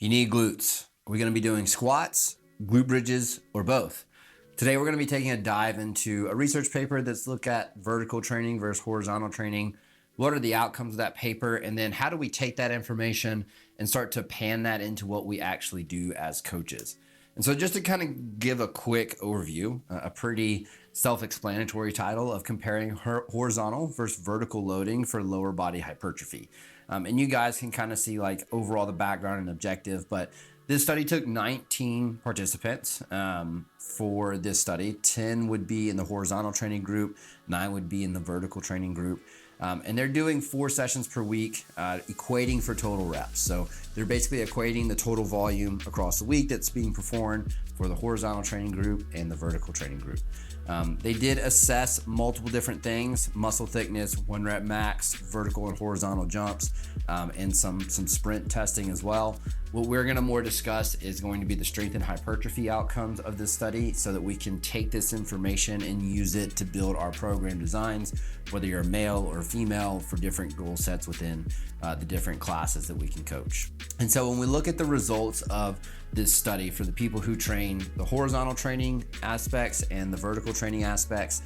You need glutes. We're going to be doing squats, glute bridges, or both. Today we're going to be taking a dive into a research paper that's looked at vertical training versus horizontal training. What are the outcomes of that paper? And then how do we take that information and start to pan that into what we actually do as coaches? And so just to kind of give a quick overview, a pretty self-explanatory title of comparing horizontal versus vertical loading for lower body hypertrophy. And you guys can kind of see like overall the background and objective, but this study took 19 participants for this study. 10 would be in the horizontal training group, 9 would be in the vertical training group. And they're doing 4 sessions per week, equating for total reps. So they're basically equating the total volume across the week that's being performed for the horizontal training group and the vertical training group. They did assess multiple different things: muscle thickness, 1 rep max, vertical and horizontal jumps, and some sprint testing as well. What we're going to more discuss is going to be the strength and hypertrophy outcomes of this study so that we can take this information and use it to build our program designs, whether you're a male or female, for different goal sets within the different classes that we can coach. And so when we look at the results of this study for the people who train the horizontal training aspects and the vertical training aspects,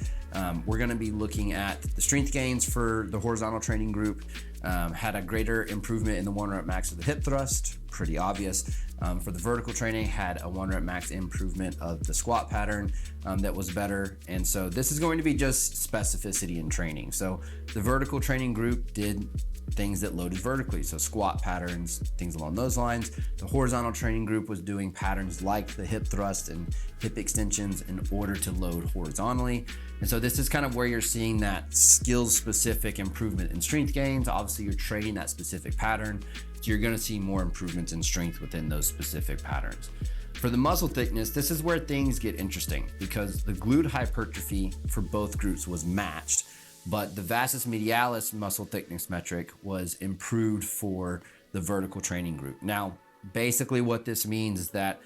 we're going to be looking at the strength gains for the horizontal training group. Had a greater improvement in the 1 rep max of the hip thrust, pretty obvious. For the vertical training, had a 1 rep max improvement of the squat pattern that was better. And so this is going to be just specificity in training. So the vertical training group did things that loaded vertically, so squat patterns, things along those lines. The horizontal training group was doing patterns like the hip thrust and hip extensions in order to load horizontally. And so this is kind of where you're seeing that skills-specific improvement in strength gains. Obviously, you're training that specific pattern, so you're going to see more improvements in strength within those specific patterns. For the muscle thickness, this is where things get interesting because the glute hypertrophy for both groups was matched, but the vastus medialis muscle thickness metric was improved for the vertical training group. Now, basically what this means is that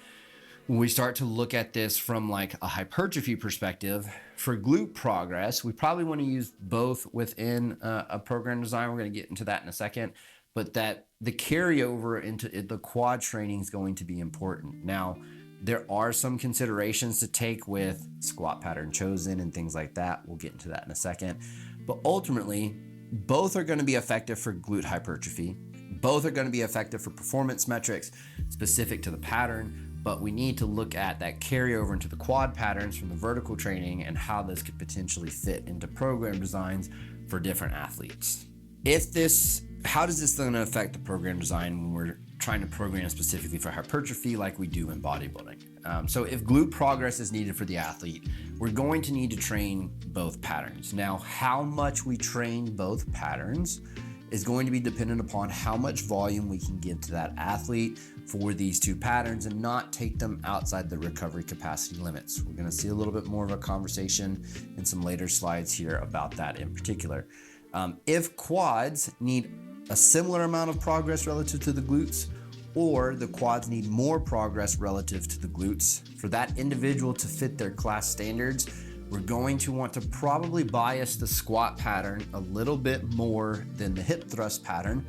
when we start to look at this from like a hypertrophy perspective, for glute progress, we probably want to use both within a program design. We're going to get into that in a second, but that the carryover into the quad training is going to be important. Now, there are some considerations to take with squat pattern chosen and things like that. We'll get into that in a second. But ultimately, both are going to be effective for glute hypertrophy. Both are going to be effective for performance metrics specific to the pattern, but we need to look at that carryover into the quad patterns from the vertical training and how this could potentially fit into program designs for different athletes. How does this then affect the program design when we're trying to program specifically for hypertrophy like we do in bodybuilding? So if glute progress is needed for the athlete, we're going to need to train both patterns. Now, how much we train both patterns is going to be dependent upon how much volume we can give to that athlete for these two patterns and not take them outside the recovery capacity limits. We're going to see a little bit more of a conversation in some later slides here about that in particular. If quads need a similar amount of progress relative to the glutes, or the quads need more progress relative to the glutes, for that individual to fit their class standards, we're going to want to probably bias the squat pattern a little bit more than the hip thrust pattern,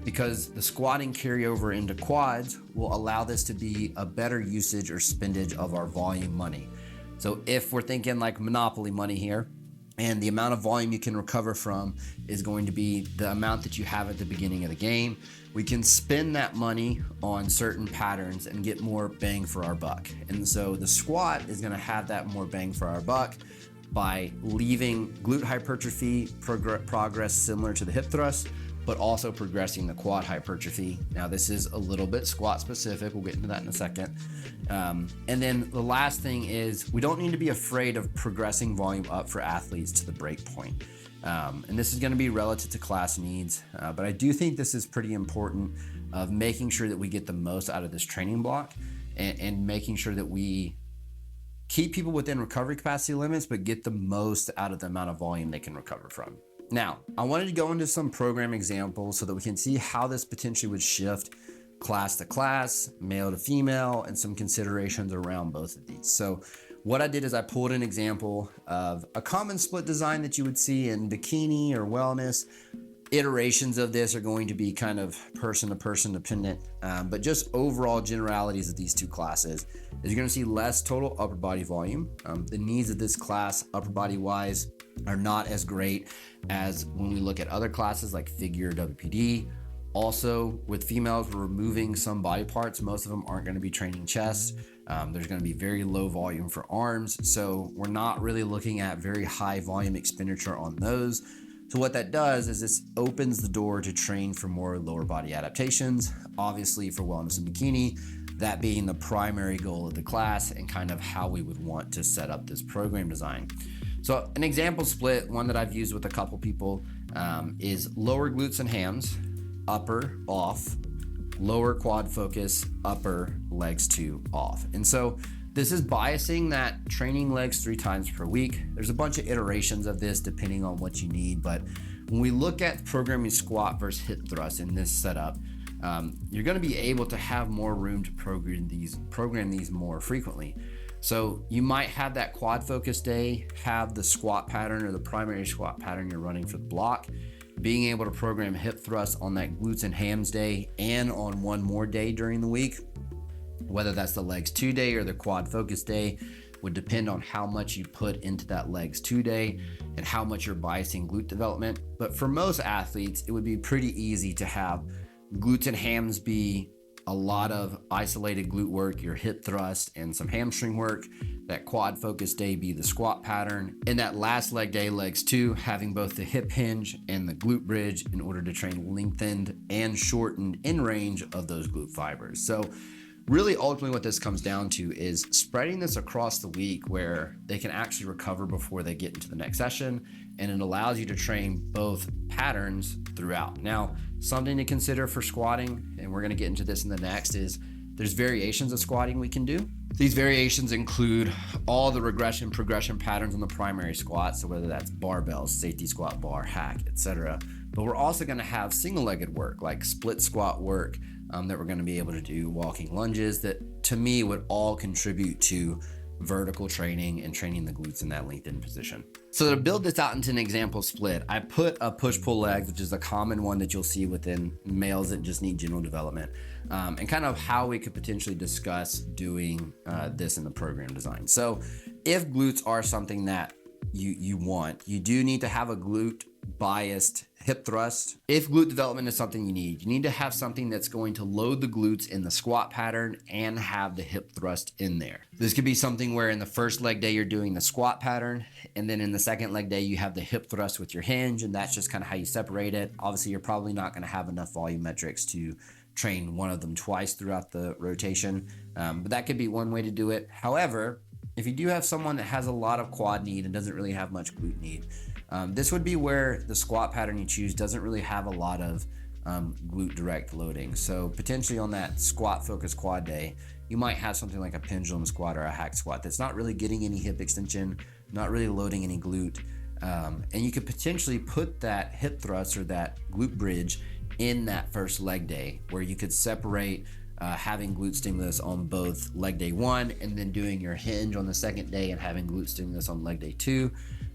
because the squatting carryover into quads will allow this to be a better usage or spendage of our volume money. So if we're thinking like Monopoly money here, and the amount of volume you can recover from is going to be the amount that you have at the beginning of the game, we can spend that money on certain patterns and get more bang for our buck. And so the squat is going to have that more bang for our buck by leaving glute hypertrophy progress similar to the hip thrust, but also progressing the quad hypertrophy. Now, this is a little bit squat specific. We'll get into that in a second. And then the last thing is we don't need to be afraid of progressing volume up for athletes to the break point. And this is going to be relative to class needs, but I do think this is pretty important of making sure that we get the most out of this training block and making sure that we keep people within recovery capacity limits, but get the most out of the amount of volume they can recover from. Now, I wanted to go into some program examples so that we can see how this potentially would shift class to class, male to female, and some considerations around both of these. So what I did is I pulled an example of a common split design that you would see in bikini or wellness, Iterations of this are going to be kind of person to person dependent, but just overall generalities of these two classes is you're going to see less total upper body volume. The needs of this class upper body wise are not as great as when we look at other classes like figure WPD. Also, with females, we're removing some body parts. Most of them aren't going to be training chest. There's going to be very low volume for arms, so we're not really looking at very high volume expenditure on those. So what that does is this opens the door to train for more lower body adaptations, obviously for wellness and bikini, that being the primary goal of the class and kind of how we would want to set up this program design. So an example split, one that I've used with a couple people, is lower glutes and hams, upper off, lower quad focus, upper legs 2 off. And so this is biasing that training legs 3 times per week. There's a bunch of iterations of this depending on what you need, but when we look at programming squat versus hip thrust in this setup, you're going to be able to have more room to program these more frequently. So you might have that quad focus day, have the squat pattern or the primary squat pattern you're running for the block, being able to program hip thrust on that glutes and hams day and on one more day during the week. Whether that's the legs 2 day or the quad focus day would depend on how much you put into that legs 2 day and how much you're biasing glute development. But for most athletes, it would be pretty easy to have glutes and hams be a lot of isolated glute work, your hip thrust and some hamstring work. That quad focus day be the squat pattern. And that last leg day, legs 2, having both the hip hinge and the glute bridge in order to train lengthened and shortened in range of those glute fibers. So really, ultimately what this comes down to is spreading this across the week where they can actually recover before they get into the next session, and it allows you to train both patterns throughout. Now, something to consider for squatting, and we're going to get into this in the next, is there's variations of squatting we can do. These variations include all the regression, progression patterns on the primary squat, so whether that's barbells, safety squat bar, hack, etc. But we're also going to have single-legged work like split squat work, that we're going to be able to do, walking lunges, that to me would all contribute to vertical training and training the glutes in that lengthened position. So to build this out into an example split, I put a push-pull legs, which is a common one that you'll see within males that just need general development, and kind of how we could potentially discuss doing this in the program design. So if glutes are something that you want, you do need to have a glute biased hip thrust. If glute development is something you need to have something that's going to load the glutes in the squat pattern and have the hip thrust in there. This could be something where in the first leg day you're doing the squat pattern, and then in the second leg day you have the hip thrust with your hinge, and that's just kind of how you separate it. Obviously, you're probably not going to have enough volume metrics to train one of them twice throughout the rotation, but that could be one way to do it. However, if you do have someone that has a lot of quad need and doesn't really have much glute need, this would be where the squat pattern you choose doesn't really have a lot of glute direct loading. So potentially on that squat focused quad day, you might have something like a pendulum squat or a hack squat that's not really getting any hip extension, not really loading any glute. And you could potentially put that hip thrust or that glute bridge in that first leg day, where you could separate having glute stimulus on both leg day 1 and then doing your hinge on the second day and having glute stimulus on leg day 2.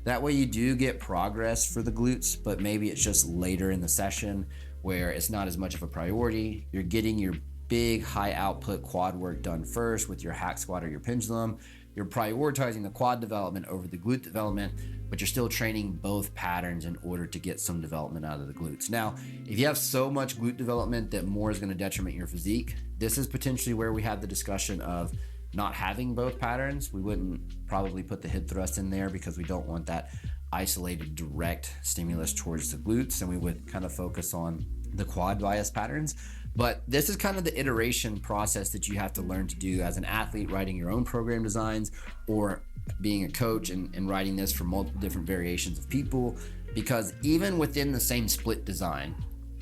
That way you do get progress for the glutes, but maybe it's just later in the session where it's not as much of a priority. You're getting your big high output quad work done first with your hack squat or your pendulum. You're prioritizing the quad development over the glute development, but you're still training both patterns in order to get some development out of the glutes. Now, if you have so much glute development that more is going to detriment your physique, this is potentially where we have the discussion of not having both patterns. We wouldn't probably put the hip thrust in there because we don't want that isolated direct stimulus towards the glutes, and we would kind of focus on the quad bias patterns. But this is kind of the iteration process that you have to learn to do as an athlete, writing your own program designs or being a coach and writing this for multiple different variations of people, because even within the same split design,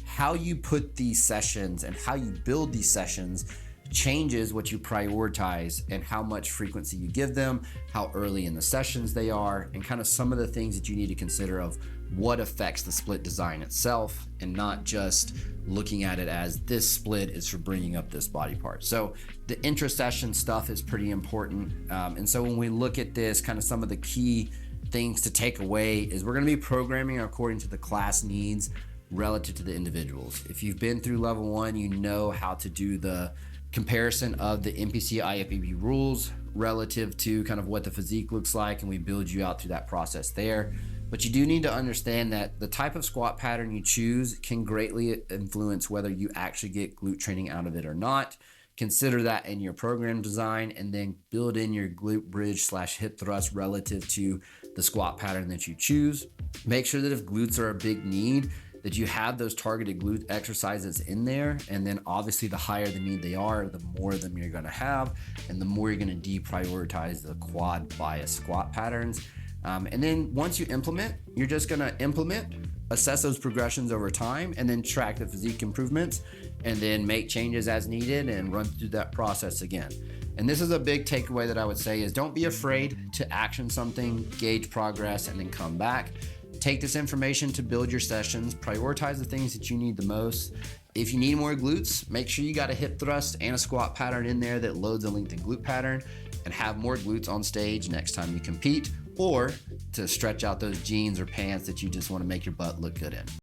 how you put these sessions and how you build these sessions changes what you prioritize and how much frequency you give them, how early in the sessions they are, and kind of some of the things that you need to consider of what affects the split design itself, and not just looking at it as this split is for bringing up this body part. So the intra-session stuff is pretty important. And so when we look at this, kind of some of the key things to take away is we're going to be programming according to the class needs, relative to the individuals. If you've been through level 1, you know how to do the comparison of the NPC IFBB rules relative to kind of what the physique looks like, and we build you out through that process there. But you do need to understand that the type of squat pattern you choose can greatly influence whether you actually get glute training out of it or not. Consider that in your program design, and then build in your glute bridge / hip thrust relative to the squat pattern that you choose. Make sure that if glutes are a big need, that you have those targeted glute exercises in there. And then obviously the higher the need they are, the more of them you're gonna have, and the more you're gonna deprioritize the quad bias squat patterns. And then once you implement, you're just gonna implement, assess those progressions over time, and then track the physique improvements, and then make changes as needed and run through that process again. And this is a big takeaway that I would say is don't be afraid to action something, gauge progress, and then come back. Take this information to build your sessions, prioritize the things that you need the most. If you need more glutes, make sure you got a hip thrust and a squat pattern in there that loads a lengthened glute pattern, and have more glutes on stage next time you compete, or to stretch out those jeans or pants that you just want to make your butt look good in.